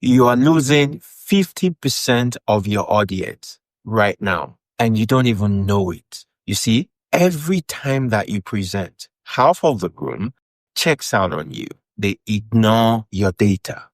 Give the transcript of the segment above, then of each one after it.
You are losing 50% of your audience right now, and you don't even know it. You see, every time that you present, half of the room checks out on you. They ignore your data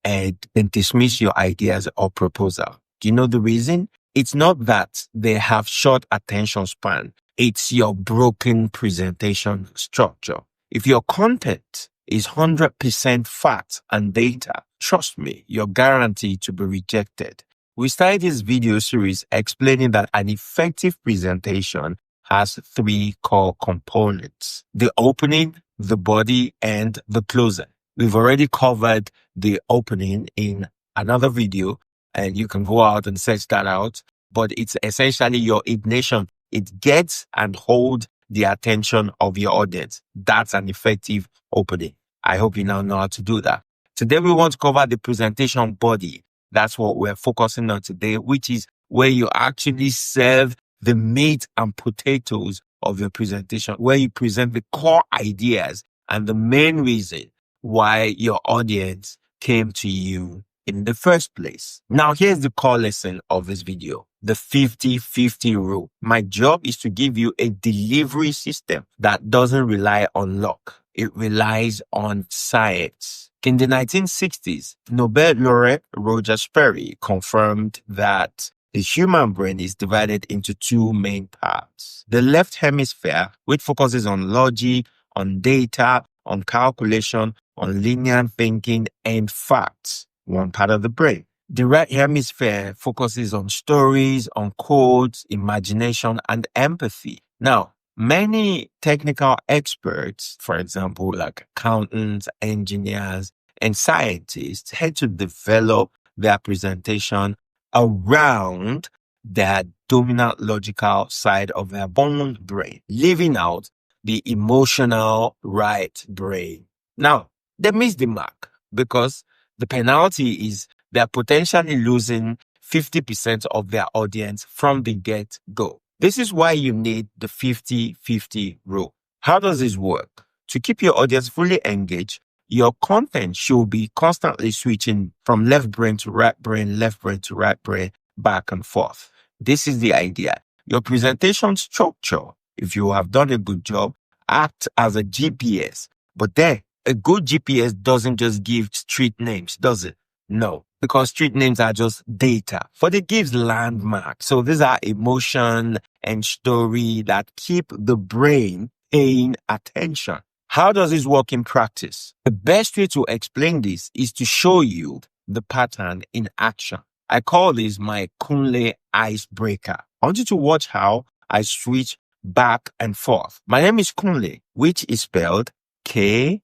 and then dismiss your ideas or proposal. Do you know the reason? It's not that they have short attention span. It's your broken presentation structure. If your content is 100% fact and data, trust me, you're guaranteed to be rejected. We started this video series explaining that an effective presentation has 3 core components: the opening, the body, and the closing. We've already covered the opening in another video, and you can go out and search that out. But it's essentially your ignition. It gets and holds the attention of your audience. That's an effective opening. I hope you now know how to do that. Today, we want to cover the presentation body. That's what we're focusing on today, which is where you actually serve the meat and potatoes of your presentation, where you present the core ideas and the main reason why your audience came to you in the first place. Now, here's the core lesson of this video, the 50-50 rule. My job is to give you a delivery system that doesn't rely on luck. It relies on science. In the 1960s, Nobel Laureate Roger Sperry confirmed that the human brain is divided into 2 main parts. The left hemisphere, which focuses on logic, on data, on calculation, on linear thinking, and facts, one part of the brain. The right hemisphere focuses on stories, on codes, imagination, and empathy. Now, many technical experts, for example, like accountants, engineers, and scientists, had to develop their presentation around their dominant logical side of their bone brain, leaving out the emotional right brain. Now, they missed the mark because the penalty is they're potentially losing 50% of their audience from the get-go. This is why you need the 50-50 rule. How does this work? To keep your audience fully engaged, your content should be constantly switching from left brain to right brain, left brain to right brain, back and forth. This is the idea. Your presentation structure, if you have done a good job, act as a GPS. But then, a good GPS doesn't just give street names, does it? No, because street names are just data, but it gives landmarks. So these are emotion and story that keep the brain paying attention. How does this work in practice? The best way to explain this is to show you the pattern in action. I call this my K.U.N.L.E icebreaker. I want you to watch how I switch back and forth. My name is K.U.N.L.E, which is spelled K-U-N-L-E.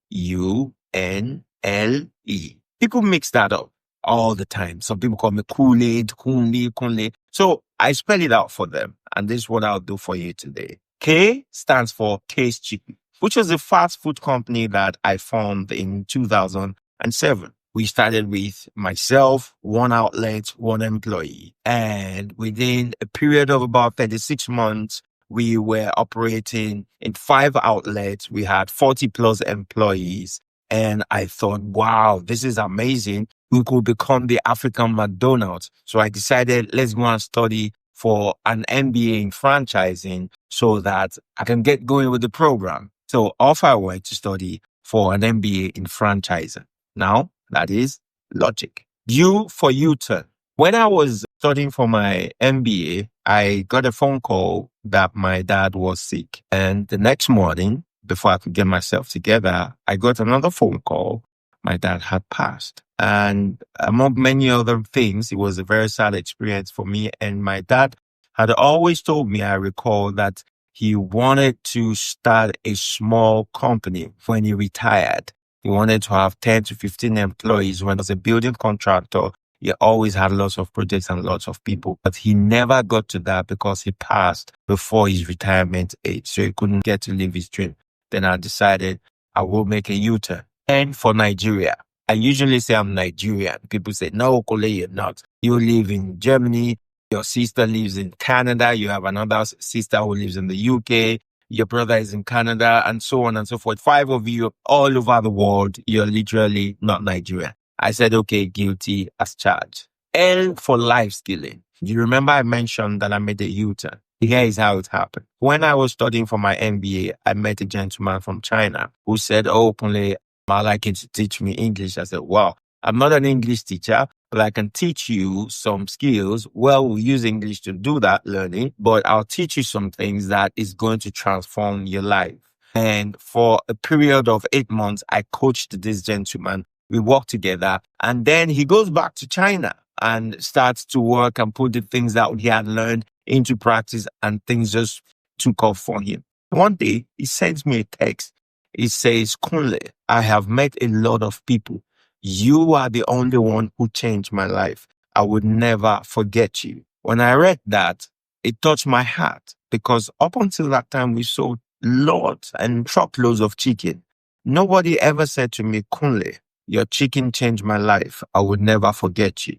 People mix that up all the time. Some people call me Kool-Aid, K.U.N.L.E, K.U.N.L.E. So I spell it out for them, and this is what I'll do for you today. K stands for K's Chicken, which was a fast food company that I formed in 2007. We started with myself, 1 outlet, 1 employee. And within a period of about 36 months, we were operating in 5 outlets. We had 40 plus employees. And I thought, wow, this is amazing. We could become the African McDonald's. So I decided, let's go and study for an MBA in franchising so that I can get going with the program. So off I went to study for an MBA in franchising. Now, that is logic. U for U-turn. When I was studying for my MBA, I got a phone call that my dad was sick. And the next morning, before I could get myself together, I got another phone call. My dad had passed. And among many other things, it was a very sad experience for me. And my dad had always told me, I recall, that he wanted to start a small company when he retired. He wanted to have 10 to 15 employees. When he was a building contractor, he always had lots of projects and lots of people. But he never got to that because he passed before his retirement age. So he couldn't get to live his dream. Then I decided I will make a U-turn. And for Nigeria, I usually say I'm Nigerian. People say, no, K.U.N.L.E, you're not. You live in Germany. Your sister lives in Canada. You have another sister who lives in the UK. Your brother is in Canada, and so on and so forth. 5 of you all over the world. You're literally not Nigerian. I said, okay, guilty as charged. L for life skilling. You remember I mentioned that I made a U-turn. Here is how it happened. When I was studying for my MBA, I met a gentleman from China who said openly, I'd like you to teach me English. I said, wow, I'm not an English teacher, but I can teach you some skills. Well, we'll use English to do that learning, but I'll teach you some things that is going to transform your life. And for a period of 8 months, I coached this gentleman. We worked together, and then he goes back to China and starts to work and put the things that he had learned into practice, and things just took off for him. One day, he sends me a text. He says, K.U.N.L.E, I have met a lot of people. You are the only one who changed my life. I would never forget you. When I read that, it touched my heart because up until that time, we sold lots and truckloads of chicken. Nobody ever said to me, K.U.N.L.E, your chicken changed my life. I would never forget you.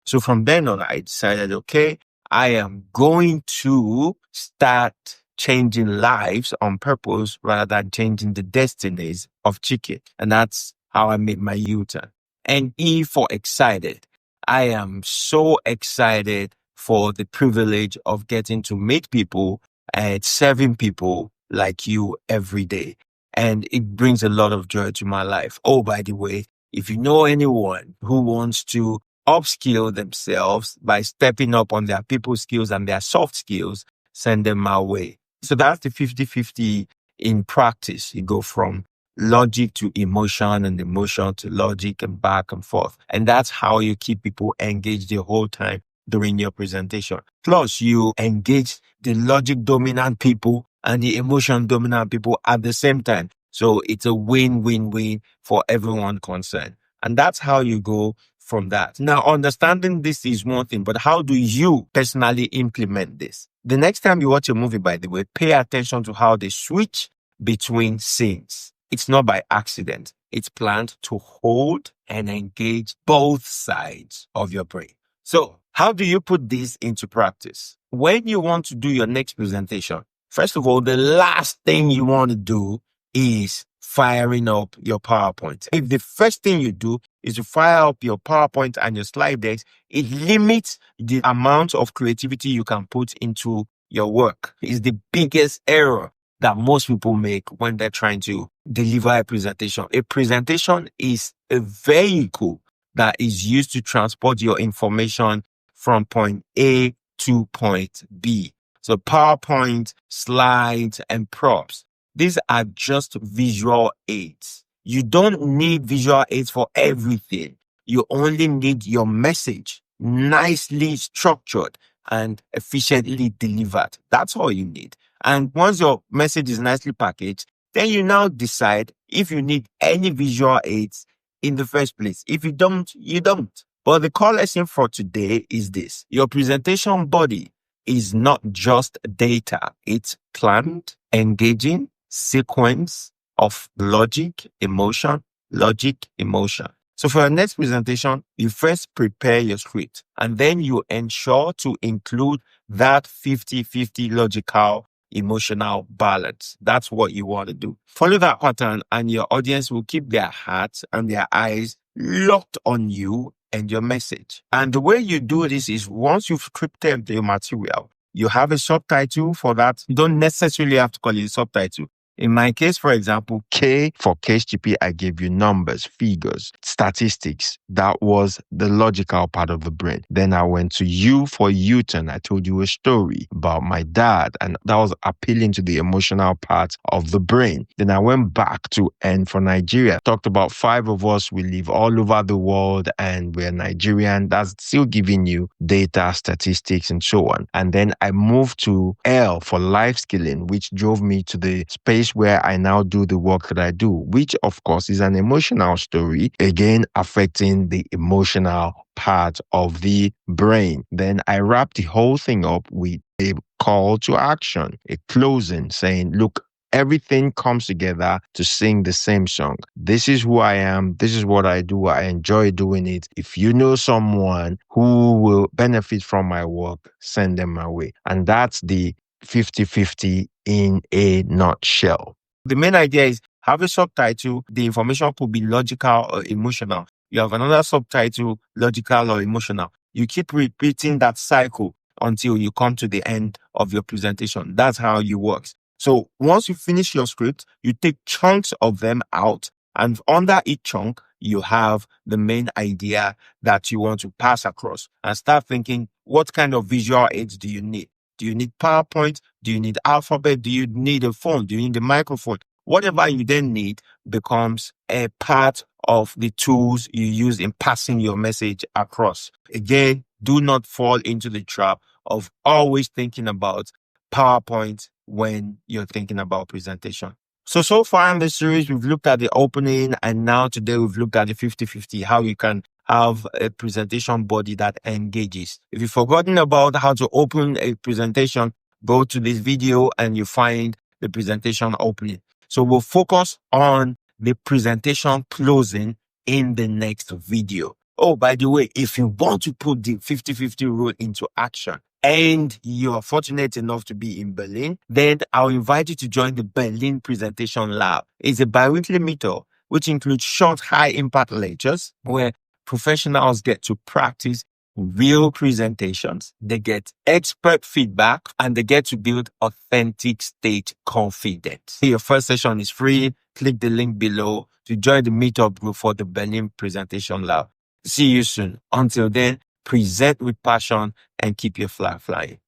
So from then on, I decided, okay, I am going to start changing lives on purpose rather than changing the destinies of chicken. And that's how I made my U-turn. And E for excited. I am so excited for the privilege of getting to meet people and serving people like you every day. And it brings a lot of joy to my life. Oh, by the way, if you know anyone who wants to upskill themselves by stepping up on their people skills and their soft skills, send them my way. So that's the 50-50 in practice. You go from logic to emotion and emotion to logic and back and forth. And that's how you keep people engaged the whole time during your presentation. Plus, you engage the logic dominant people and the emotion dominant people at the same time. So it's a win-win-win for everyone concerned. And that's how you go from that. Now, understanding this is one thing, but how do you personally implement this? The next time you watch a movie, by the way, pay attention to how they switch between scenes. It's not by accident. It's planned to hold and engage both sides of your brain. So how do you put this into practice? When you want to do your next presentation, first of all, the last thing you want to do is firing up your PowerPoint. If the first thing you do is to fire up your PowerPoint and your slide decks, it limits the amount of creativity you can put into your work. It's the biggest error that most people make when they're trying to deliver a presentation. A presentation is a vehicle that is used to transport your information from point A to point B. So PowerPoint, slides, and props, these are just visual aids. You don't need visual aids for everything. You only need your message nicely structured and efficiently delivered. That's all you need. And once your message is nicely packaged, then you now decide if you need any visual aids in the first place. If you don't, you don't. But the core lesson for today is this. Your presentation body is not just data. It's planned, engaging, sequence of logic, emotion. So for your next presentation, you first prepare your script and then you ensure to include that 50-50 logical, emotional balance. That's what you want to do. Follow that pattern and your audience will keep their hearts and their eyes locked on you and your message. And the way you do this is once you've scripted the material, you have a subtitle for that. You don't necessarily have to call it a subtitle. In my case, for example, K for KHTP, I gave you numbers, figures, statistics. That was the logical part of the brain. Then I went to U for U-turn. I told you a story about my dad, and that was appealing to the emotional part of the brain. Then I went back to N for Nigeria. Talked about 5 of us. We live all over the world and we're Nigerian. That's still giving you data, statistics, and so on. And then I moved to L for life skilling, which drove me to the space where I now do the work that I do, which of course is an emotional story, again, affecting the emotional part of the brain. Then I wrap the whole thing up with a call to action, a closing saying, look, everything comes together to sing the same song. This is who I am. This is what I do. I enjoy doing it. If you know someone who will benefit from my work, send them my way. And that's the 50-50 in a nutshell. The main idea is have a subtitle. The information could be logical or emotional. You have another subtitle, logical or emotional. You keep repeating that cycle until you come to the end of your presentation. That's how it works. So once you finish your script, you take chunks of them out, and under each chunk, you have the main idea that you want to pass across, and start thinking, what kind of visual aids do you need? Do you need PowerPoint? Do you need Alphabet? Do you need a phone? Do you need a microphone? Whatever you then need becomes a part of the tools you use in passing your message across. Again, do not fall into the trap of always thinking about PowerPoint when you're thinking about presentation. So far in the series, we've looked at the opening, and now today we've looked at the 50-50, how you can have a presentation body that engages. If you've forgotten about how to open a presentation, go to this video and you find the presentation opening. So we'll focus on the presentation closing in the next video. Oh, by the way, if you want to put the 50-50 rule into action and you're fortunate enough to be in Berlin, then I'll invite you to join the Berlin Presentation Lab. It's a bi-weekly meetup which includes short, high-impact lectures where professionals get to practice real presentations, they get expert feedback, and they get to build authentic stage confidence. Your first session is free. Click the link below to join the meetup group for the Berlin Presentation Lab. See you soon. Until then, present with passion and keep your flag flying.